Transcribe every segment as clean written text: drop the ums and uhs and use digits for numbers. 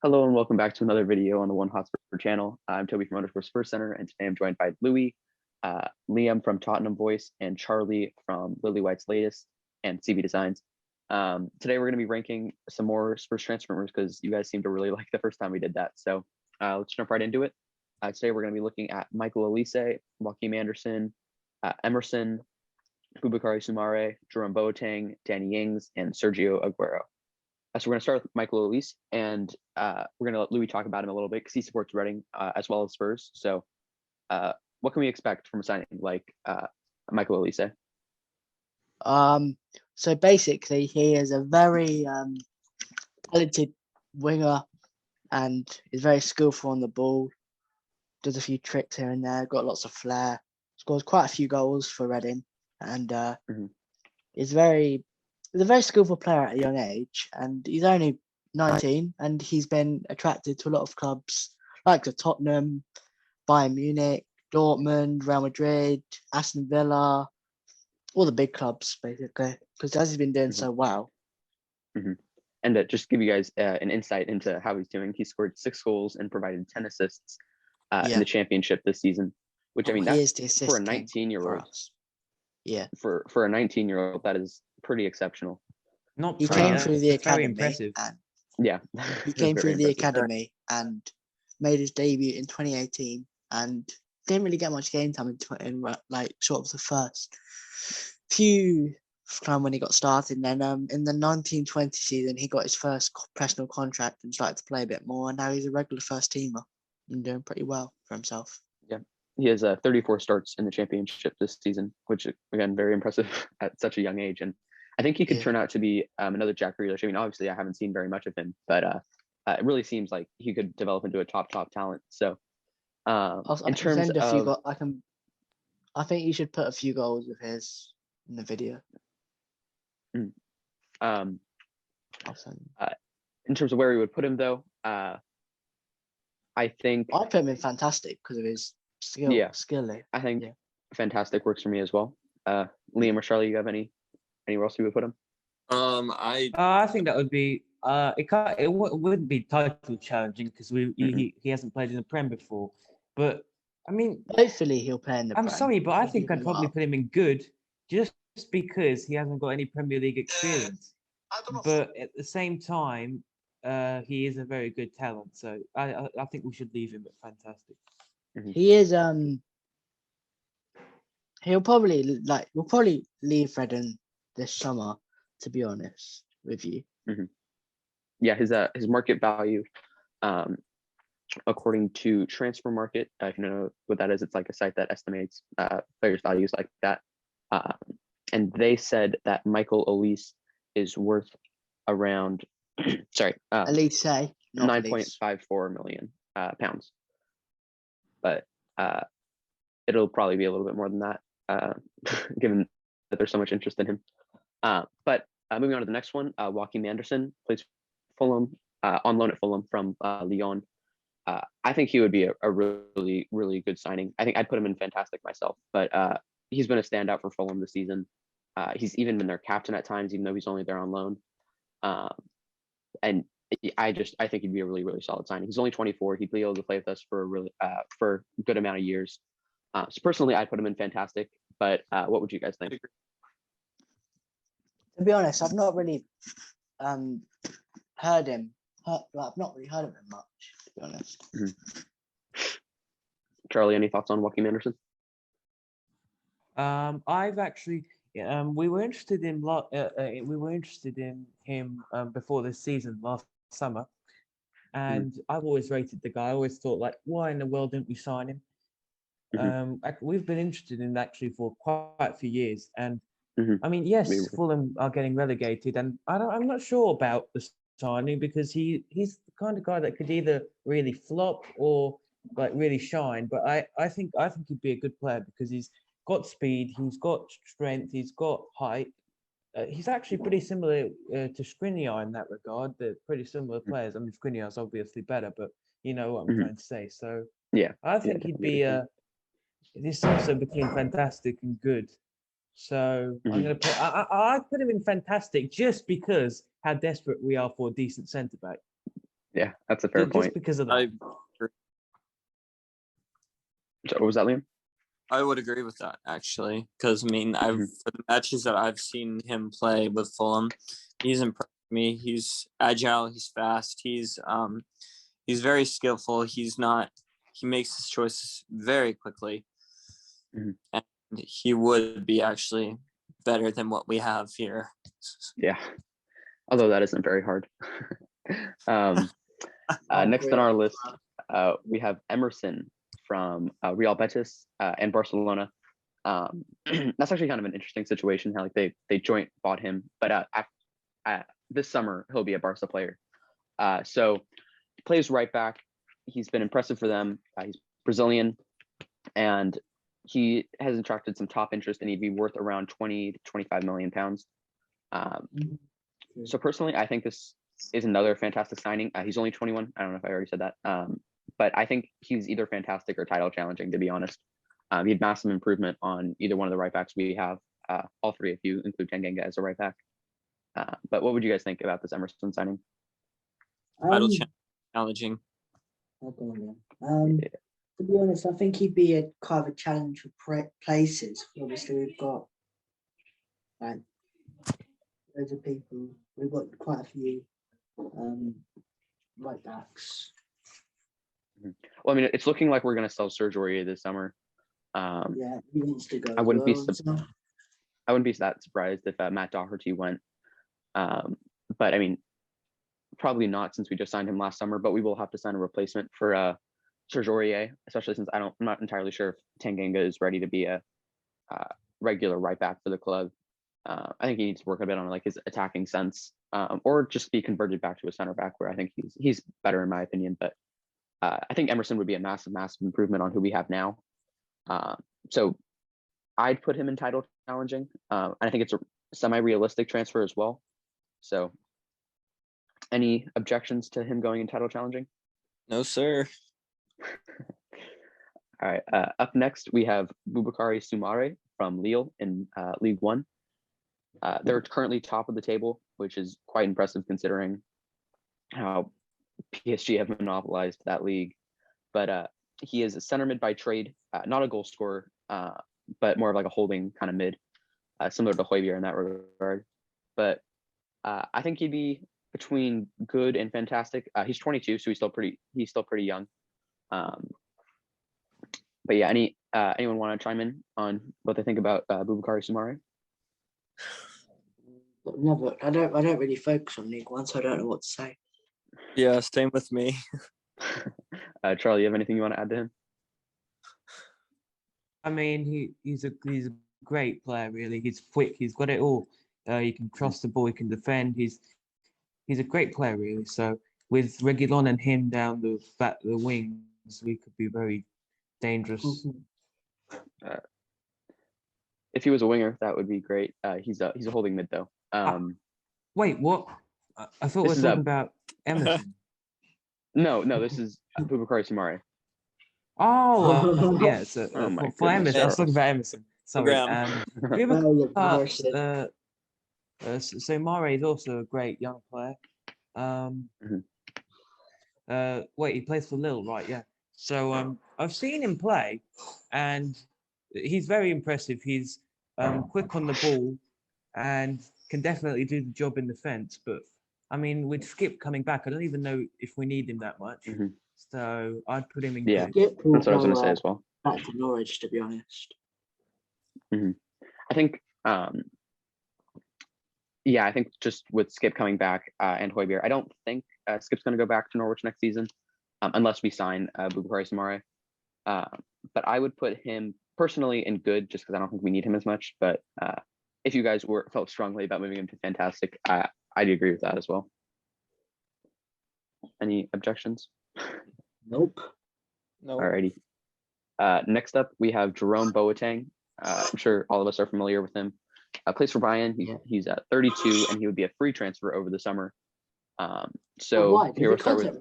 Hello and welcome back to another video on the One Hotspur channel. I'm Toby from Spurs Center, and today I'm joined by Louis, Liam from Tottenham Voice, and Charlie from Lily White's Latest and CB Designs. Today we're going to be ranking some more Spurs transfer rumors because you guys seem to really like the first time we did that. So let's jump right into it. Today we're going to be looking at Michael Elise, Joachim Anderson, Emerson, Bubukari Sumare, Jerome Boateng, Danny Ings, and Sergio Aguero. So we're going to start with Michael Elise, and we're going to let Louis talk about him a little bit because he supports Reading as well as Spurs. So what can we expect from a signing like Michael Elise? So basically, he is a very talented winger and is very skillful on the ball. Does a few tricks here and there, got lots of flair, scores quite a few goals for Reading, and is he's a very skillful player at a young age, and he's only 19, and he's been attracted to a lot of clubs like the Tottenham, Bayern Munich, Dortmund, Real Madrid, Aston Villa, all the big clubs basically, because as he's been doing so well. And just give you guys an insight into how he's doing. He scored 6 goals and provided 10 assists in the championship this season, which I mean, that's for a 19-year-old. Yeah, for a 19-year-old, that is pretty exceptional. He came through the academy. Impressive. He came through the academy and made his debut in 2018, and didn't really get much game time in like sort of the first few time when he got started. And then in the 1920 season, he got his first professional contract and started to play a bit more. And now he's a regular first teamer and doing pretty well for himself. Yeah, he has 34 starts in the championship this season, which again, very impressive at such a young age. And I think he could turn out to be another Jack Grealish. I mean, obviously, I haven't seen very much of him, but it really seems like he could develop into a top talent. So, in terms of, I think you should put a few goals of his in the video. In terms of where we would put him, though, I think I'd put him in fantastic because of his skill. Yeah, I think fantastic works for me as well. Liam or Charlie, you have anywhere else you would put him? I think that would be it wouldn't be title challenging because he hasn't played in the Prem before. But I mean, hopefully he'll play in the Prem. I'm sorry, but I think I'd probably put him in good just because he hasn't got any Premier League experience. But at the same time, he is a very good talent. So I think we should leave him at fantastic. He is we'll probably leave Reading this summer, to be honest with you. Yeah, his market value, according to Transfer Market, if you know what that is, it's like a site that estimates players' values like that. And they said that Michael Elise is worth around, Elise, 9.54 million pounds. But it'll probably be a little bit more than that, given that there's so much interest in him. But moving on to the next one, Joachim Anderson plays Fulham, on loan at Fulham from Lyon. I think he would be a really, really good signing. I think I'd put him in fantastic myself, but he's been a standout for Fulham this season. He's even been their captain at times, even though he's only there on loan. And I think he'd be a really, really solid signing. He's only 24. He'd be able to play with us for a good amount of years. So personally, I'd put him in fantastic. But what would you guys think? To be honest, I've not really heard him. I've not really heard of him much, to be honest. Charlie, any thoughts on Joachim Anderson? I've actually we were interested in him before this season last summer, and I've always rated the guy. I always thought, like, why in the world didn't we sign him? We've been interested in actually for quite a few years, and I mean, yes, Fulham are getting relegated, and I'm not sure about the signing because he's the kind of guy that could either really flop or like really shine. But I think he'd be a good player because he's got speed, he's got strength, he's got height. He's actually pretty similar to Skriniar in that regard. They're pretty similar players. I mean, Skriniar's obviously better, but you know what I'm trying to say. So yeah, I think he'd be this also between fantastic and good. So I'm gonna put I put him in fantastic just because how desperate we are for a decent centre back. Yeah, that's a fair Just point. because of I that. So what was that, Liam? I would agree with that actually, because I mean, Mhm. for the matches that I've seen him play with Fulham, he's impressed me. He's agile, he's fast, he's very skillful. He makes his choices very quickly, Mhm. and he would be actually better than what we have here. Yeah, although that isn't very hard. Next on our list, we have Emerson from Real Betis and Barcelona. That's actually kind of an interesting situation. How like they joint bought him, but this summer he'll be a Barca player. So he plays right back. He's been impressive for them. He's Brazilian, and he has attracted some top interest, and he'd be worth around 20 to 25 million pounds. So personally, I think this is another fantastic signing. He's only 21. I don't know if I already said that, but I think he's either fantastic or title challenging, to be honest. He had massive improvement on either one of the right backs we have. All three, if you include Tanganga as a right back. But what would you guys think about this Emerson signing? Title challenging. To be honest, I think he'd be a kind of a challenge for places. Obviously, we've got like loads of people. We've got quite a few right backs. Well, I mean, it's looking like we're going to sell Sergio Aguero this summer. Yeah, he needs to go. I wouldn't be well, I wouldn't be that surprised if Matt Doherty went. But I mean, probably not, since we just signed him last summer. But we will have to sign a replacement for Sergio Aguero, especially since I'm not entirely sure if Tanganga is ready to be a regular right back for the club. I think he needs to work a bit on like his attacking sense, or just be converted back to a center back, where I think he's better in my opinion. But I think Emerson would be a massive improvement on who we have now. So I'd put him in title challenging. I think it's a semi-realistic transfer as well. So any objections to him going in title challenging? No, sir. All right. Up next, we have Bubukari Sumare from Lille in League One. They're currently top of the table, which is quite impressive considering how PSG have monopolized that league. But he is a center mid by trade, not a goal scorer, but more of like a holding kind of mid, similar to Højbjerg in that regard. But I think he'd be between good and fantastic. He's 22, so he's still pretty young. But yeah, anyone want to chime in on what they think about Bubukari Sumare? Never. I don't really focus on League One, so I don't know what to say. Yeah, same with me. Charlie, you have anything you want to add to him? I mean, he's a great player. Really, he's quick. He's got it all. He can cross the ball. He can defend. He's a great player, really. So with Reguilon and him down the wings, we could be very dangerous. If he was a winger, that would be great. He's a holding mid though. Wait, what? I thought we were talking about Emerson. No, this is Bubukari Sumare. Oh, yeah. So Oh my for goodness, Emerson, I was talking about Emerson. Sorry. So Mare is also a great young player. Wait, he plays for Lille, right? Yeah. So I've seen him play, and he's very impressive. He's quick on the ball, and can definitely do the job in defence. But I mean, with Skip coming back, I don't even know if we need him that much. So I'd put him in. Yeah, Skip that's what I was going to say as well. Back to Norwich, to be honest. I think, I think just with Skip coming back and Højbjerg, I don't think Skip's going to go back to Norwich next season, unless we sign Bubukari Sumare. But I would put him personally in good, just because I don't think we need him as much. But if you guys felt strongly about moving him to fantastic, I'd agree with that as well. Any objections? Nope. Alrighty. Next up, we have Jerome Boateng. I'm sure all of us are familiar with him. Plays for Bayern. He's 32, and he would be a free transfer over the summer. So here we'll start with.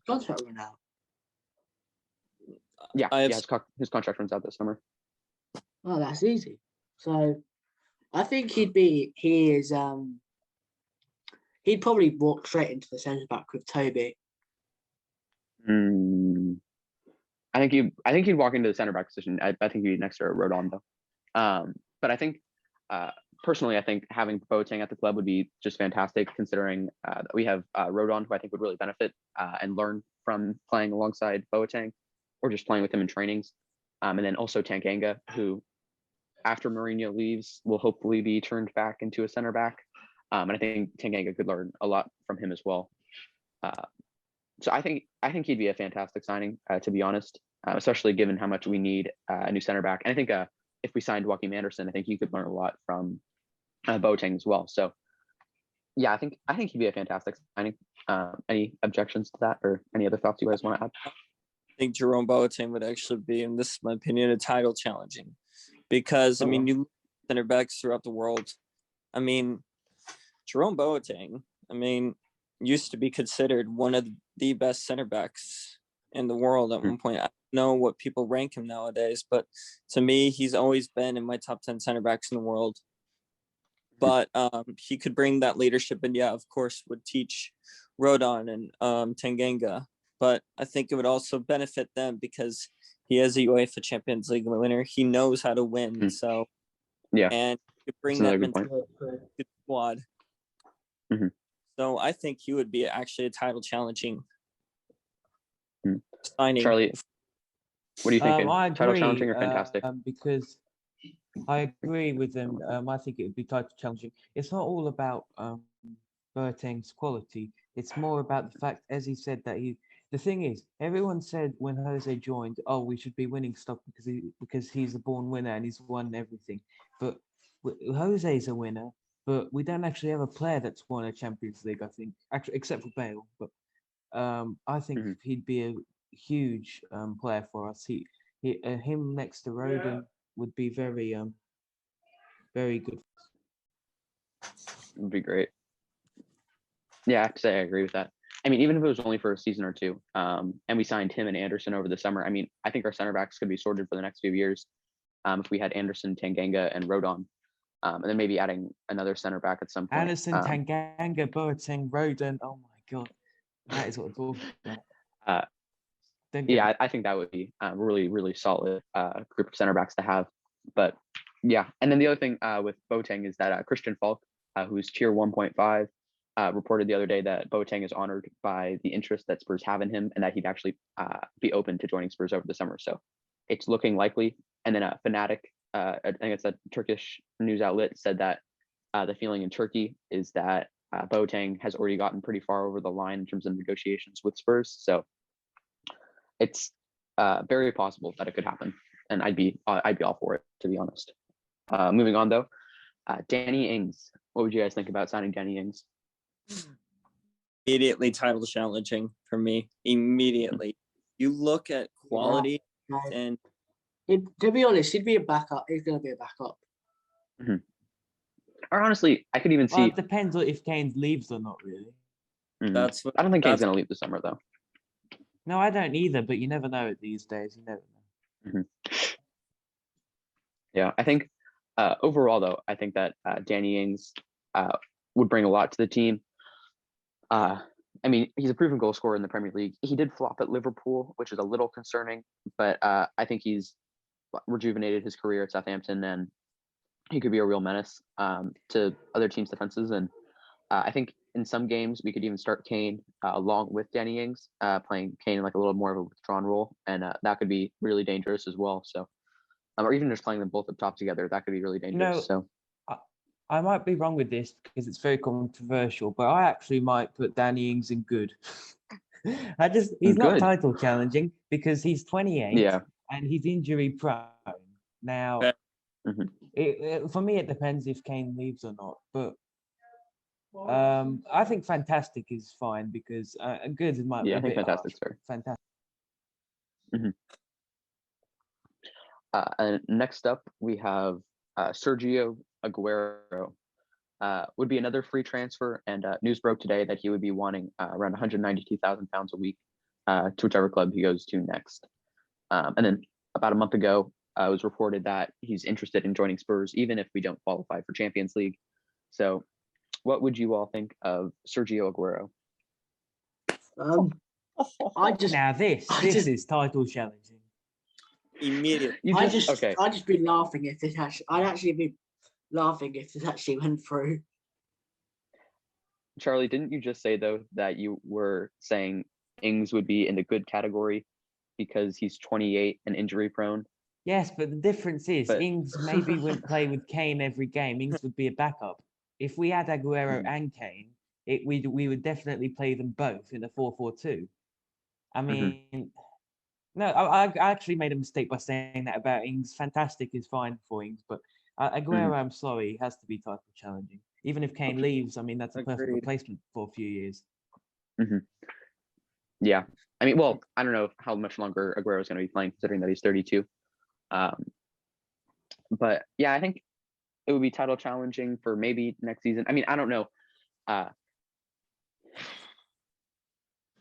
Contract run out. Yeah, his contract runs out this summer. Oh, that's easy. So I think he'd probably walk straight into the centre back with Tobey. Mm, I think he'd walk into the center back position. I think he'd be next to Rodon though. But I think personally, I think having Boateng at the club would be just fantastic, considering that we have Rodon, who I think would really benefit and learn from playing alongside Boateng, or just playing with him in trainings. And then also Tanganga, who after Mourinho leaves will hopefully be turned back into a center back. And I think Tanganga could learn a lot from him as well. So I think he'd be a fantastic signing, to be honest, especially given how much we need a new center back. And I think if we signed Joachim Anderson, I think he could learn a lot from Boateng as well. So yeah, I think he'd be a fantastic signing. Any objections to that, or any other thoughts you guys want to add? I think Jerome Boateng would actually be, and this is my opinion, a title challenging, because I mean, you look at center backs throughout the world. I mean, Jerome Boateng, I mean, used to be considered one of the best center backs in the world at one point. I don't know what people rank him nowadays, but to me, he's always been in my top 10 center backs in the world. But he could bring that leadership, and yeah, of course, would teach Rodon and Tanganga. But I think it would also benefit them because he is a UEFA Champions League winner. He knows how to win. So yeah, and he could bring that mentality to the squad. Mm-hmm. So I think he would be actually a title challenging signing. Charlie, what do you think? I agree, title challenging or fantastic? Because I agree with them. I think it would be title challenging. It's not all about Boateng's quality. It's more about the fact, as he said, that he. The thing is, everyone said when Jose joined, "Oh, we should be winning stuff because he's a born winner and he's won everything." But Jose's a winner, but we don't actually have a player that's won a Champions League. I think, actually, except for Bale. But I think he'd be a huge player for us. Him next to Rodon would be very good. Would be great. Yeah, I have to say I agree with that. I mean, even if it was only for a season or two, and we signed him and Anderson over the summer, I mean, I think our center backs could be sorted for the next few years. If we had Anderson, Tanganga, and Rodon, and then maybe adding another center back at some point. Anderson, Tanganga, Boateng, Rodon. Oh my God, that is what we're talking about. Yeah, I think that would be a really, really solid group of center backs to have. But yeah, and then the other thing with Boateng is that Christian Falk, who's tier 1.5, reported the other day that Boateng is honored by the interest that Spurs have in him, and that he'd actually be open to joining Spurs over the summer. So it's looking likely. And then Fanatic, I think it's a Turkish news outlet, said that the feeling in Turkey is that Boateng has already gotten pretty far over the line in terms of negotiations with Spurs. So it's very possible that it could happen, and I'd be all for it, to be honest. Moving on though, Danny Ings. What would you guys think about signing Danny Ings? Immediately title challenging for me. Immediately, you look at quality, and to be honest, he'd be a backup. He's going to be a backup. Mm-hmm. Or honestly, I could even see. Well, it depends on if Kane leaves or not, really. Mm-hmm. I don't think Kane's going to leave this summer, though. No, I don't either. But you never know these days. You never know. Mm-hmm. Yeah, I think overall, though, I think that Danny Ings would bring a lot to the team. I mean, he's a proven goal scorer in the Premier League. He did flop at Liverpool, which is a little concerning, but I think he's rejuvenated his career at Southampton, and he could be a real menace to other teams' defenses. And I think in some games we could even start Kane along with Danny Ings, playing Kane in like a little more of a withdrawn role, and that could be really dangerous as well. So, or even just playing them both up top together, that could be really dangerous. So. I might be wrong with this because it's very controversial, but I actually might put Danny Ings in good. He's not title challenging because he's 28 and he's injury prone. Now, for me, it depends if Kane leaves or not. But I think fantastic is fine because good might be a bit fantastic's fair. Fantastic. Mm-hmm. And next up, we have Sergio Aguero. Would be another free transfer, and news broke today that he would be wanting around £192,000 a week to whichever club he goes to next. And then about a month ago, it was reported that he's interested in joining Spurs, even if we don't qualify for Champions League. So, what would you all think of Sergio Aguero? I just, Now this is title challenging. Immediately. Okay. I'd just be laughing if this actually. I'd actually be laughing if this actually went through. Charlie, didn't you just say though that you were saying Ings would be in the good category because he's 28 and injury prone? Yes, but the difference is But- Ings maybe wouldn't play with Kane every game. Ings would be a backup. If we had Aguero and Kane, we would definitely play them both in the 4-4-2. I mean, no, I actually made a mistake by saying that about Ings. Fantastic is fine for Ings, but Aguero, I'm sorry, has to be title challenging. Even if Kane leaves, I mean, that's a perfect Agreed. replacement for a few years. Yeah. I mean, well, I don't know how much longer Aguero is going to be playing, considering that he's 32. But yeah, I think it would be title challenging for maybe next season. I mean, I don't know.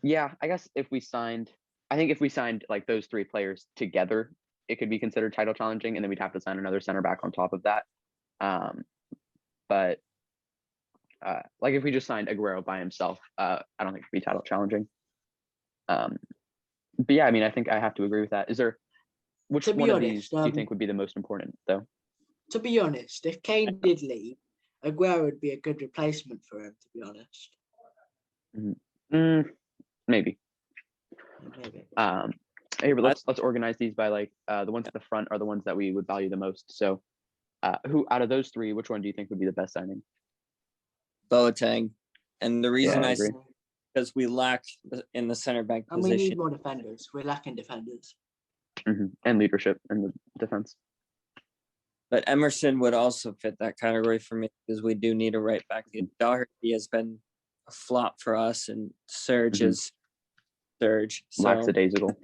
Yeah, I guess if we signed like those three players together, it could be considered title challenging, and then we'd have to sign another center back on top of that. But like if we just signed Aguero by himself, I don't think it'd be title challenging. But yeah, I mean, I think I have to agree with that. Which one of these do you think would be the most important, though? To be honest, if Kane did leave, Aguero would be a good replacement for him. To be honest, Maybe. maybe. Hey, but let's organize these by like the ones at the front are the ones that we would value the most. So, who out of those three, which one do you think would be the best signing? Boateng. And the reason I I agree. say because we lack in the center back And we need position. more defenders. We're lacking defenders. And leadership in the defense. But Emerson would also fit that category for me because we do need a right back. Doherty has been a flop for us, and Serge is Serge. So, Lackadaisical.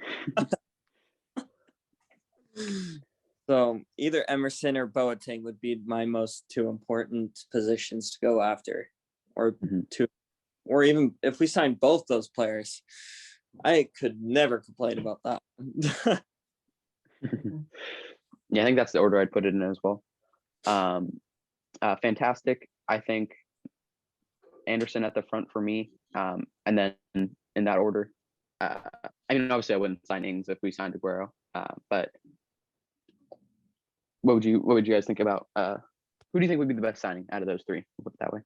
so either Emerson or Boateng would be my most two important positions to go after, or two, or even if we signed both those players, I could never complain about that. Yeah, I think that's the order I'd put it in as well. Fantastic. I think Anderson at the front for me, and then in that order. I mean, obviously, I wouldn't sign Ings if we signed Aguero. But what would you guys think about? Who do you think would be the best signing out of those three? We'll put it that way.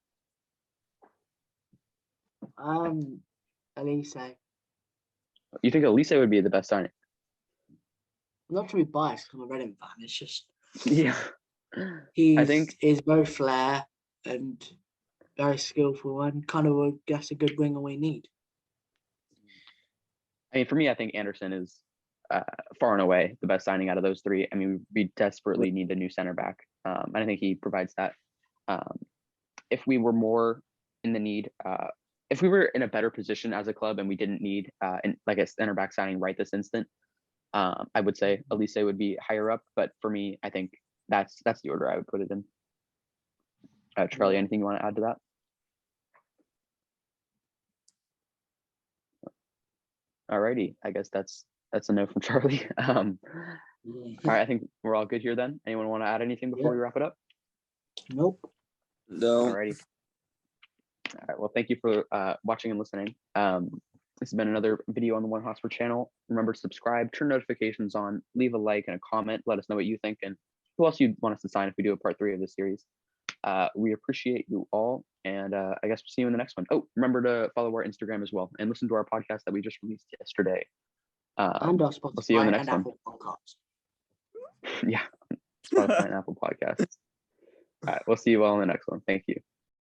Elise. You think Elise would be the best signing? Not to be biased because I'm a Reading fan. It's just Yeah. he's very flair and very skillful and kind of a good winger we need. I mean, for me, I think Anderson is far and away the best signing out of those three. I mean, we desperately need a new center back, and I think he provides that. If we were more in the need, if we were in a better position as a club and we didn't need like a center back signing right this instant, I would say Elise would be higher up. But for me, I think that's the order I would put it in. Charlie, anything you want to add to that? Alrighty, I guess that's a no from Charlie. All right, I think we're all good here then. Anyone want to add anything before we wrap it up? Nope. No. Alrighty. All right, well, thank you for watching and listening. This has been another video on the One Hotspur channel. Remember to subscribe, turn notifications on, leave a like and a comment. Let us know what you think and who else you'd want us to sign if we do a part 3 of this series. We appreciate you all, and I guess we'll see you in the next one. Oh, remember to follow our Instagram as well and listen to our podcast that we just released yesterday. And our Spotify we'll see you in the next and one. Apple Podcasts. Yeah, Spotify and Apple Podcasts. All right, we'll see you all in the next one. Thank you.